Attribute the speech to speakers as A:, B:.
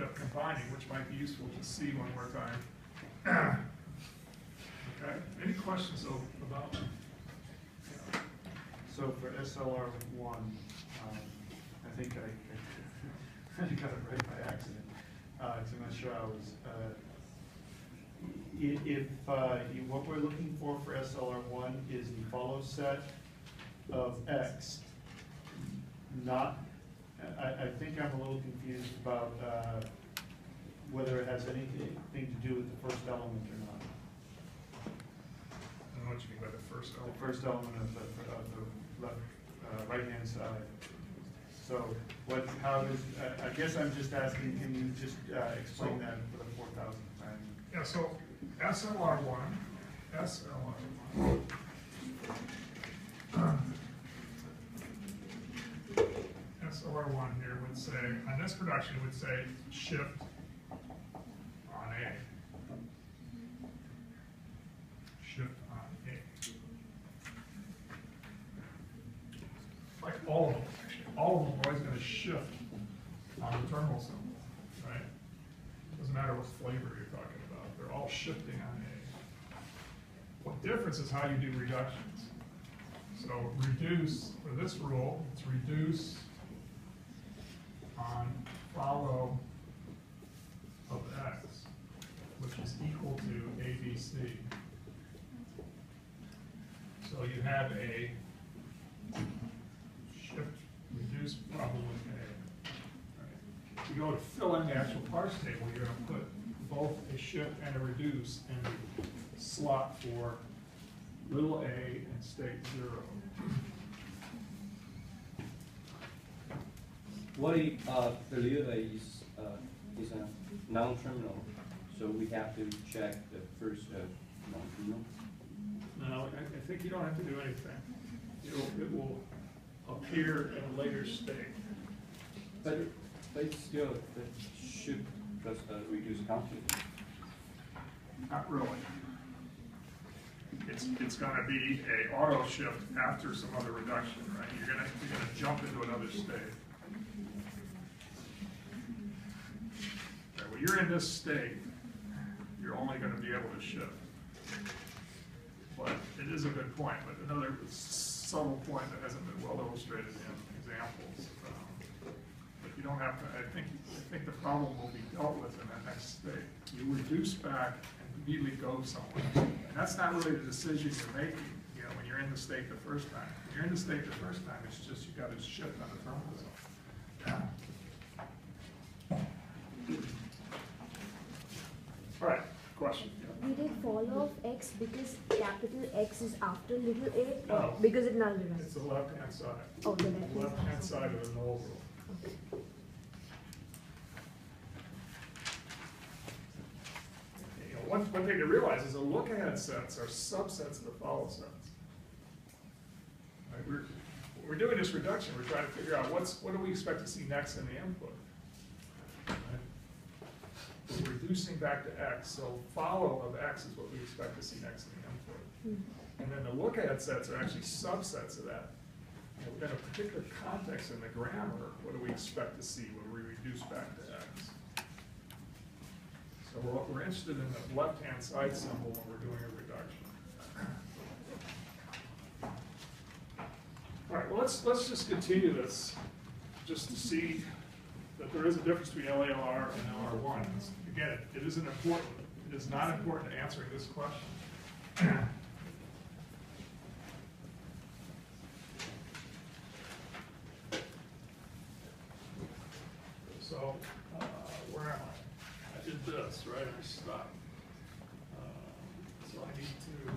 A: up combining, which might be useful to see one more time. Okay, any questions about? Yeah.
B: So for SLR1, I think I got it right by accident. So I'm not sure I was. What we're looking for SLR1 is the follow set of X. Not, I think I'm a little confused about whether it has anything to do with the first element or not.
A: I don't know what you mean by the first element.
B: The first element of the left, right-hand side. So how is, I guess I'm just asking, can you just explain that for the 4,000th time?
A: Yeah, so SLR1, SLR1 here would say, on this production would say shift on A. Shift on A. Like all of them, actually. All of them are always going to shift on the terminal symbol, right? Doesn't matter what flavor you're talking about. They're all shifting on A. What difference is how you do reductions. So reduce, for this rule, it's reduce on follow of X, which is equal to ABC. So you have a shift reduce problem with A. Right. If you go to fill in the actual parse table, you're going to put both a shift and a reduce in the slot for little a and state 0.
C: What if the little a is a non-terminal, so we have to check the first non-terminal?
A: No, I think you don't have to do anything. It will appear in a later state.
C: But it's still the shift plus reduce conflict.
A: Not really. It's going to be a auto shift after some other reduction, right? You're going to jump into another state. Okay, well, you're in this state. You're only going to be able to shift. But it is a good point. But another subtle point that hasn't been well illustrated in examples. But you don't have to. I think the problem will be dealt with in that next state. You reduce back and immediately go somewhere. And that's not really the decision you're making, when you're in the state the first time. When you're in the state the first time, it's just you got to shift on the terminal zone. Yeah. All right, question. Yeah.
D: We did follow of X because capital X is after little a, or
A: No.
D: because it nullifies?
A: It's the left-hand side.
D: Oh, the left-hand
A: Left-hand
D: side.
A: side of the null rule.
D: Okay.
A: One thing to realize is the look-ahead sets are subsets of the follow sets. Right, we're doing this reduction. We're trying to figure out what do we expect to see next in the input. Right? We're reducing back to X, so follow of X is what we expect to see next in the input. And then the look-ahead sets are actually subsets of that. Within a particular context in the grammar, what do we expect to see when we reduce back to X? So we're interested in the left-hand side symbol when we're doing a reduction. All right, well, let's just continue this just to see that there is a difference between LALR and LR1. Again, it isn't important. It is not important to answering this question. So, where am I? I did this, right? I stopped. So I need to